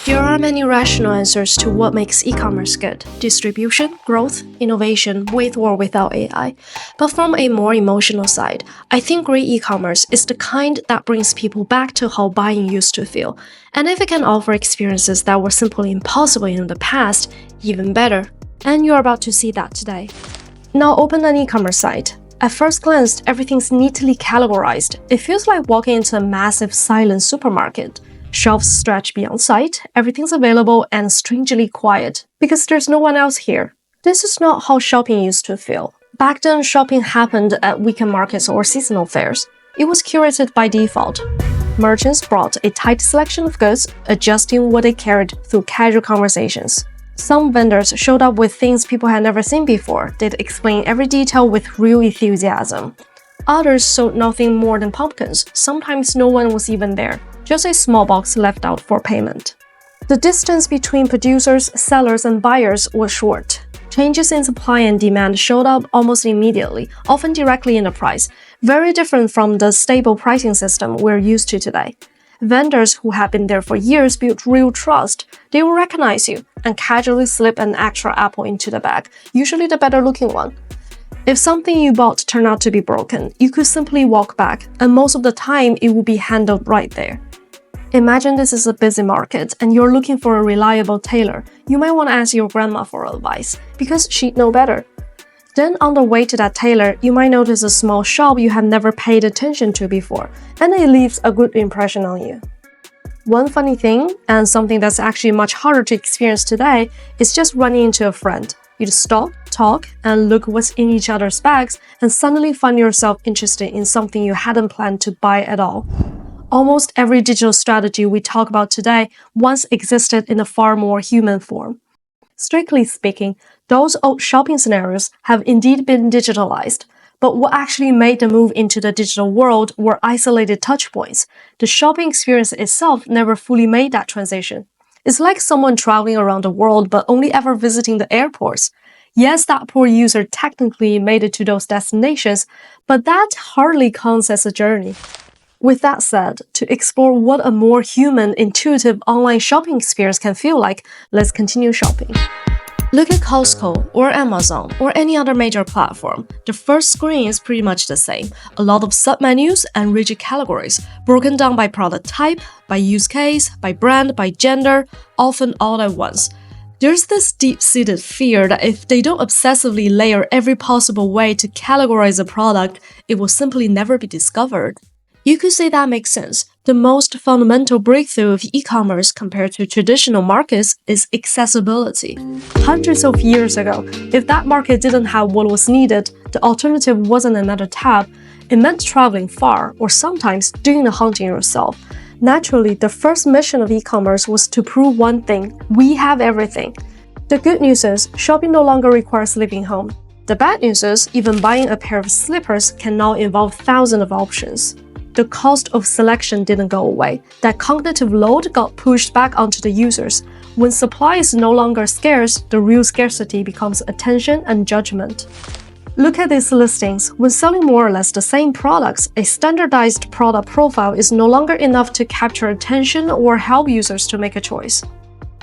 There are many rational answers to what makes e-commerce good: distribution, growth, innovation, with or without AI. But from a more emotional side, I think great e-commerce is the kind that brings people back to how buying used to feel. And if it can offer experiences that were simply impossible in the past, even better. And you're about to see that today. Now open an e-commerce site. At first glance, everything's neatly categorized. It feels like walking into a massive silent supermarket. Shelves stretch beyond sight, everything's available and strangely quiet, because there's no one else here. This is not how shopping used to feel. Back then, shopping happened at weekend markets or seasonal fairs. It was curated by default. Merchants brought a tight selection of goods, adjusting what they carried through casual conversations. Some vendors showed up with things people had never seen before. They'd explain every detail with real enthusiasm. Others sold nothing more than pumpkins. Sometimes no one was even there. Just a small box left out for payment. The distance between producers, sellers, and buyers was short. Changes in supply and demand showed up almost immediately, often directly in the price, very different from the stable pricing system we're used to today. Vendors who have been there for years built real trust. They will recognize you and casually slip an extra apple into the bag, usually the better-looking one. If something you bought turned out to be broken, you could simply walk back, and most of the time it would be handled right there. Imagine this is a busy market and you're looking for a reliable tailor. You might want to ask your grandma for advice, because she'd know better. Then on the way to that tailor, you might notice a small shop you have never paid attention to before, and it leaves a good impression on you. One funny thing, and something that's actually much harder to experience today, is just running into a friend. You'd stop, talk, and look what's in each other's bags, and suddenly find yourself interested in something you hadn't planned to buy at all. Almost every digital strategy we talk about today once existed in a far more human form. Strictly speaking, those old shopping scenarios have indeed been digitalized, but what actually made the move into the digital world were isolated touchpoints. The shopping experience itself never fully made that transition. It's like someone traveling around the world but only ever visiting the airports. Yes, that poor user technically made it to those destinations, but that hardly counts as a journey. With that said, to explore what a more human, intuitive online shopping experience can feel like, let's continue shopping. Look at Costco or Amazon or any other major platform. The first screen is pretty much the same. A lot of submenus and rigid categories, broken down by product type, by use case, by brand, by gender, often all at once. There's this deep-seated fear that if they don't obsessively layer every possible way to categorize a product, it will simply never be discovered. You could say that makes sense. The most fundamental breakthrough of e-commerce compared to traditional markets is accessibility. Hundreds of years ago, if that market didn't have what was needed, the alternative wasn't another tab. It meant traveling far, or sometimes doing the hunting yourself. Naturally, the first mission of e-commerce was to prove one thing: we have everything. The good news is, shopping no longer requires leaving home. The bad news is, even buying a pair of slippers can now involve thousands of options. The cost of selection didn't go away. That cognitive load got pushed back onto the users. When supply is no longer scarce, the real scarcity becomes attention and judgment. Look at these listings. When selling more or less the same products, a standardized product profile is no longer enough to capture attention or help users to make a choice.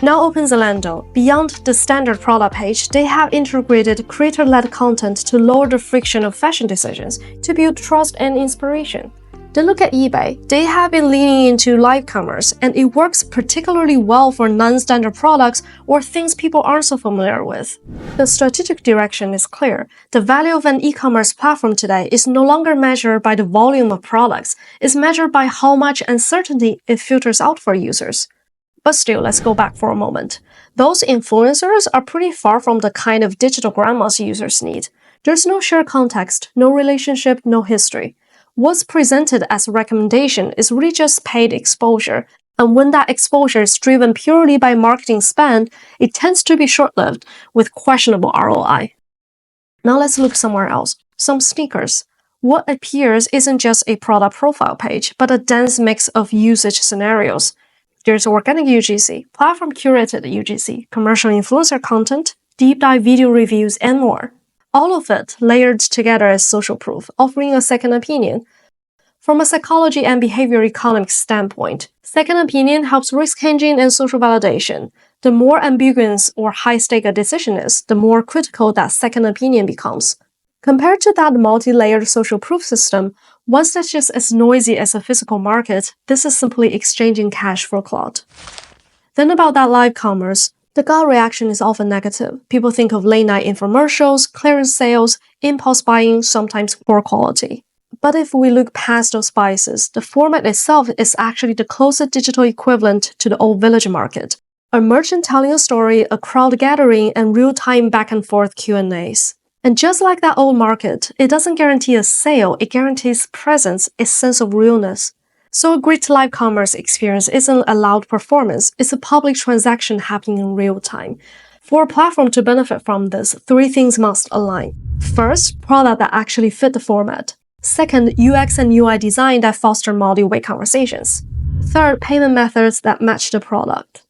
Now open Zalando. Beyond the standard product page, they have integrated creator-led content to lower the friction of fashion decisions, to build trust and inspiration. Then look at eBay. They have been leaning into live commerce, and it works particularly well for non-standard products or things people aren't so familiar with. The strategic direction is clear. The value of an e-commerce platform today is no longer measured by the volume of products. It's measured by how much uncertainty it filters out for users. But still, let's go back for a moment. Those influencers are pretty far from the kind of digital grandmas users need. There's no shared context, no relationship, no history. What's presented as a recommendation is really just paid exposure, and when that exposure is driven purely by marketing spend, it tends to be short-lived with questionable ROI. Now let's look somewhere else. Some sneakers. What appears isn't just a product profile page, but a dense mix of usage scenarios. There's organic UGC, platform-curated UGC, commercial influencer content, deep dive video reviews, and more. All of it layered together as social proof, offering a second opinion. From a psychology and behavior economics standpoint, second opinion helps risk hedging and social validation. The more ambiguous or high-stake a decision is, the more critical that second opinion becomes. Compared to that multi-layered social proof system, once that's just as noisy as a physical market, this is simply exchanging cash for clout. Then about that live commerce, the gut reaction is often negative. People think of late-night infomercials, clearance sales, impulse buying, sometimes poor quality. But if we look past those biases, the format itself is actually the closest digital equivalent to the old village market. A merchant telling a story, a crowd gathering, and real-time back-and-forth Q&As. And just like that old market, it doesn't guarantee a sale, it guarantees presence, a sense of realness. So a great live commerce experience isn't a loud performance, it's a public transaction happening in real time. For a platform to benefit from this, three things must align. First, product that actually fit the format. Second, UX and UI design that foster multi-way conversations. Third, payment methods that match the product.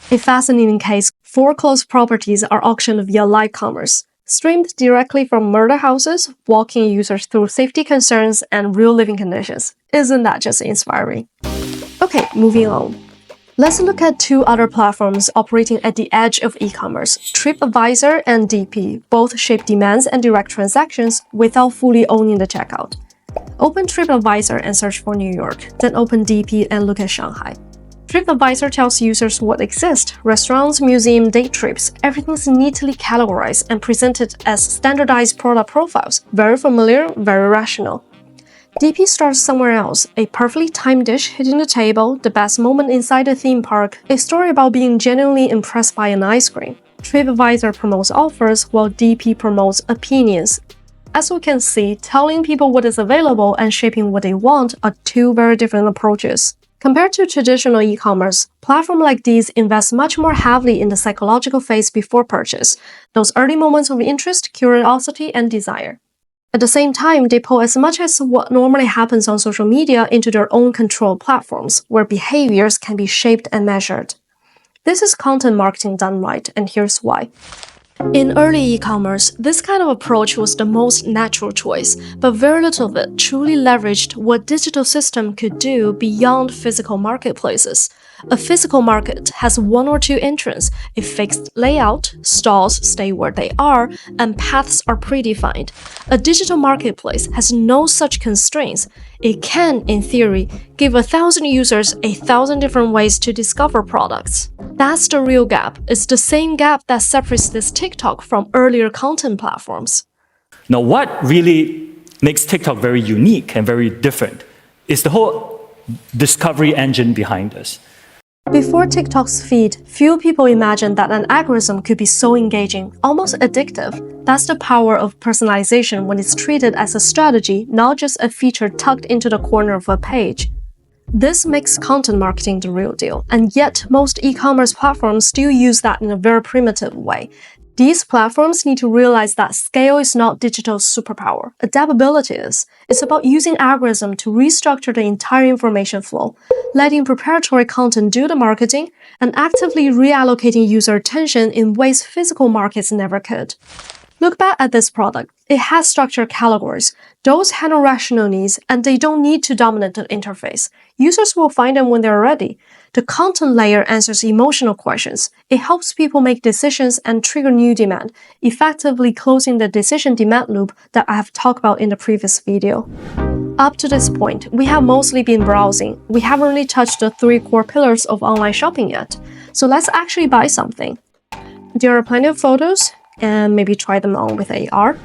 A fascinating case, 4 closed properties are auctioned via live commerce, streamed directly from murder houses, walking users through safety concerns and real living conditions. Isn't that just inspiring? Okay, moving on. Let's look at 2 other platforms operating at the edge of e-commerce, TripAdvisor and DP. Both shape demands and direct transactions without fully owning the checkout. Open TripAdvisor and search for New York, then open DP and look at Shanghai. TripAdvisor tells users what exists: restaurants, museum, date trips. Everything's neatly categorized and presented as standardized product profiles. Very familiar, very rational. DP starts somewhere else, a perfectly timed dish hitting the table, the best moment inside a theme park, a story about being genuinely impressed by an ice cream. TripAdvisor promotes offers while DP promotes opinions. As we can see, telling people what is available and shaping what they want are 2 very different approaches. Compared to traditional e-commerce, platforms like these invest much more heavily in the psychological phase before purchase, those early moments of interest, curiosity, and desire. At the same time, they pull as much as what normally happens on social media into their own controlled platforms, where behaviors can be shaped and measured. This is content marketing done right, and here's why. In early e-commerce, this kind of approach was the most natural choice, but very little of it truly leveraged what digital system could do beyond physical marketplaces. A physical market has 1 or 2 entrants, a fixed layout, stalls stay where they are, and paths are predefined. A digital marketplace has no such constraints. It can, in theory, give 1,000 users 1,000 different ways to discover products. That's the real gap. It's the same gap that separates this TikTok from earlier content platforms. Now, what really makes TikTok very unique and very different is the whole discovery engine behind this. Before TikTok's feed, few people imagined that an algorithm could be so engaging, almost addictive. That's the power of personalization when it's treated as a strategy, not just a feature tucked into the corner of a page. This makes content marketing the real deal, and yet most e-commerce platforms still use that in a very primitive way. These platforms need to realize that scale is not digital superpower. Adaptability is. It's about using algorithms to restructure the entire information flow, letting preparatory content do the marketing, and actively reallocating user attention in ways physical markets never could. Look back at this product. It has structured categories. Those handle rational needs, and they don't need to dominate the interface. Users will find them when they're ready. The content layer answers emotional questions. It helps people make decisions and trigger new demand, effectively closing the decision demand loop that I have talked about in the previous video. Up to this point, we have mostly been browsing. We haven't really touched the 3 core pillars of online shopping yet. So let's actually buy something. There are plenty of photos, and maybe try them on with AR.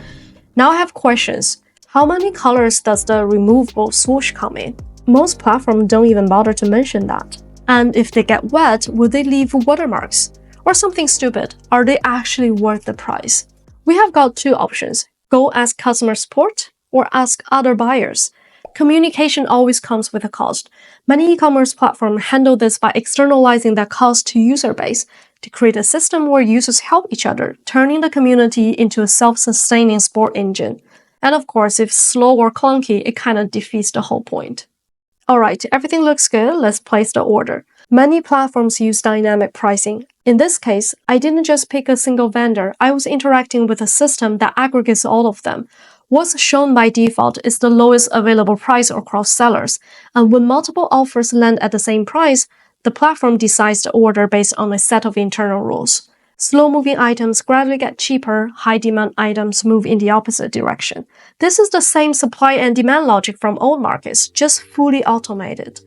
Now I have questions. How many colors does the removable swoosh come in? Most platforms don't even bother to mention that. And if they get wet, will they leave watermarks? Or something stupid, are they actually worth the price? We have got 2 options. Go ask customer support or ask other buyers. Communication always comes with a cost. Many e-commerce platforms handle this by externalizing that cost to user base to create a system where users help each other, turning the community into a self-sustaining sport engine. And of course, if slow or clunky, it kind of defeats the whole point. Alright, everything looks good, let's place the order. Many platforms use dynamic pricing. In this case, I didn't just pick a single vendor, I was interacting with a system that aggregates all of them. What's shown by default is the lowest available price across sellers, and when multiple offers land at the same price, the platform decides the order based on a set of internal rules. Slow-moving items gradually get cheaper, high-demand items move in the opposite direction. This is the same supply and demand logic from old markets, just fully automated.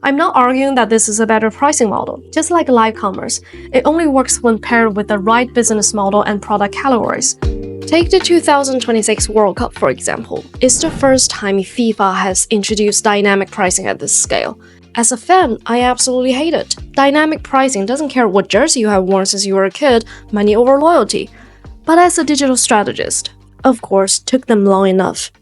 I'm not arguing that this is a better pricing model. Just like live commerce, it only works when paired with the right business model and product categories. Take the 2026 World Cup, for example. It's the first time FIFA has introduced dynamic pricing at this scale. As a fan, I absolutely hate it. Dynamic pricing doesn't care what jersey you have worn since you were a kid, money over loyalty. But as a digital strategist, of course, took them long enough.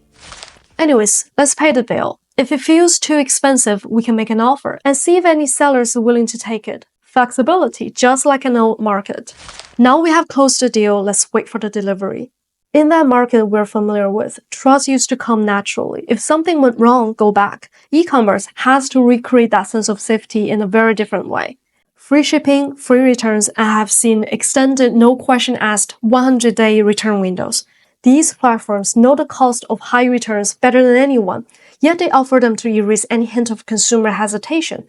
Anyways, let's pay the bill. If it feels too expensive, we can make an offer and see if any sellers are willing to take it. Flexibility, just like an old market. Now we have closed the deal, let's wait for the delivery. In that market we're familiar with, trust used to come naturally. If something went wrong, go back. E-commerce has to recreate that sense of safety in a very different way. Free shipping, free returns, and I have seen extended no question asked 100-day return windows. These platforms know the cost of high returns better than anyone, yet they offer them to erase any hint of consumer hesitation.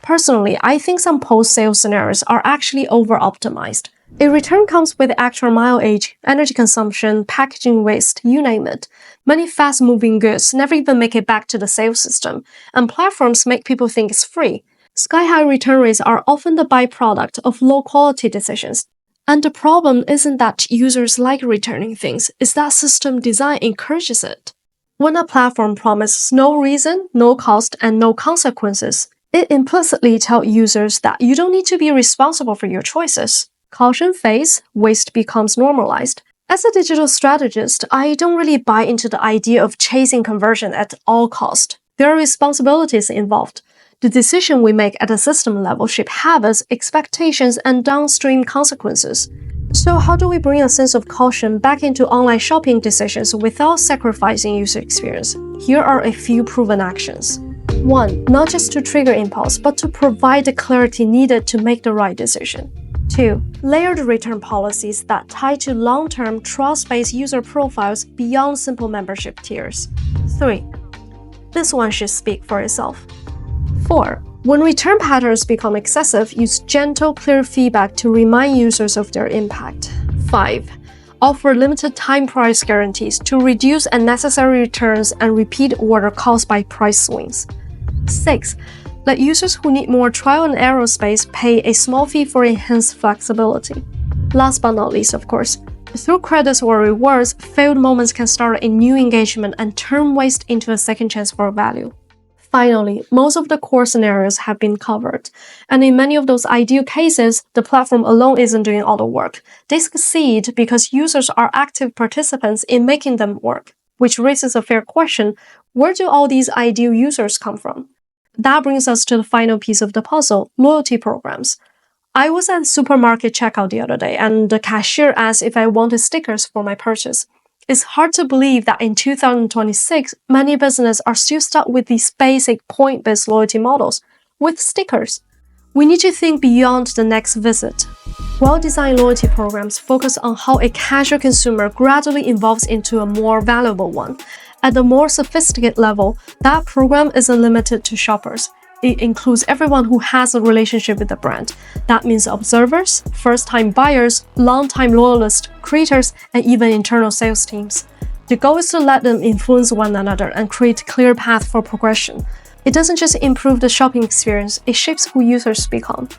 Personally, I think some post-sale scenarios are actually over-optimized. A return comes with actual mileage, energy consumption, packaging waste, you name it. Many fast-moving goods never even make it back to the sales system, and platforms make people think it's free. Sky-high return rates are often the byproduct of low-quality decisions. And the problem isn't that users like returning things, it's that system design encourages it. When a platform promises no reason, no cost, and no consequences, it implicitly tells users that you don't need to be responsible for your choices. Caution fades, waste becomes normalized. As a digital strategist, I don't really buy into the idea of chasing conversion at all cost. There are responsibilities involved. The decision we make at a system level shape habits, expectations, and downstream consequences. So how do we bring a sense of caution back into online shopping decisions without sacrificing user experience? Here are a few proven actions. 1. Not just to trigger impulse, but to provide the clarity needed to make the right decision. 2. Layered return policies that tie to long-term, trust-based user profiles beyond simple membership tiers. 3. This one should speak for itself. 4. When return patterns become excessive, use gentle, clear feedback to remind users of their impact. 5. Offer limited time price guarantees to reduce unnecessary returns and repeat order caused by price swings. 6. Let users who need more trial and error space pay a small fee for enhanced flexibility. Last but not least, of course, through credits or rewards, failed moments can start a new engagement and turn waste into a second chance for value. Finally, most of the core scenarios have been covered, and in many of those ideal cases, the platform alone isn't doing all the work. They succeed because users are active participants in making them work, which raises a fair question: where do all these ideal users come from? That brings us to the final piece of the puzzle: loyalty programs. I was at the supermarket checkout the other day, and the cashier asked if I wanted stickers for my purchase. It's hard to believe that in 2026, many businesses are still stuck with these basic point-based loyalty models with stickers. We need to think beyond the next visit. Well-designed loyalty programs focus on how a casual consumer gradually evolves into a more valuable one. At the more sophisticated level, that program isn't limited to shoppers. It includes everyone who has a relationship with the brand. That means observers, first-time buyers, long-time loyalists, creators, and even internal sales teams. The goal is to let them influence one another and create a clear path for progression. It doesn't just improve the shopping experience, it shapes who users become.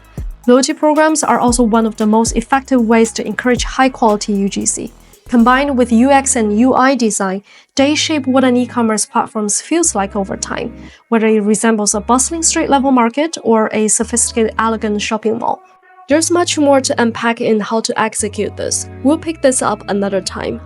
Loyalty programs are also one of the most effective ways to encourage high-quality UGC. Combined with UX and UI design, they shape what an e-commerce platform feels like over time, whether it resembles a bustling street-level market or a sophisticated, elegant shopping mall. There's much more to unpack in how to execute this. We'll pick this up another time.